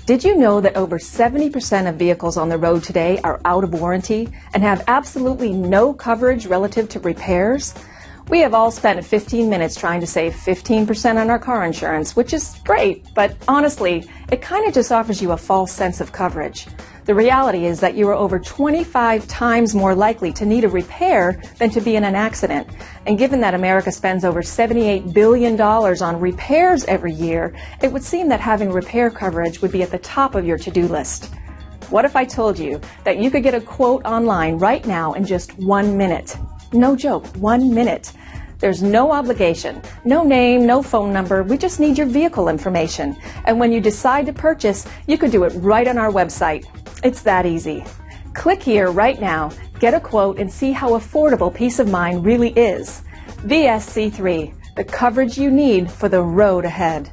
Did you know that over 70% of vehicles on the road today are out of warranty and have absolutely no coverage relative to repairs? We have all spent 15 minutes trying to save 15% on our car insurance, which is great, but honestly, it kind of just offers you a false sense of coverage. The reality is that you are over 25 times more likely to need a repair than to be in an accident. And given that America spends over $78 billion on repairs every year, it would seem that having repair coverage would be at the top of your to-do list. What if I told you that you could get a quote online right now in just 1 minute? No joke, 1 minute. There's no obligation, no name, no phone number. We just need your vehicle information. And when you decide to purchase, you can do it right on our website. It's that easy. Click here right now, get a quote, and see how affordable peace of mind really is. VSC3, the coverage you need for the road ahead.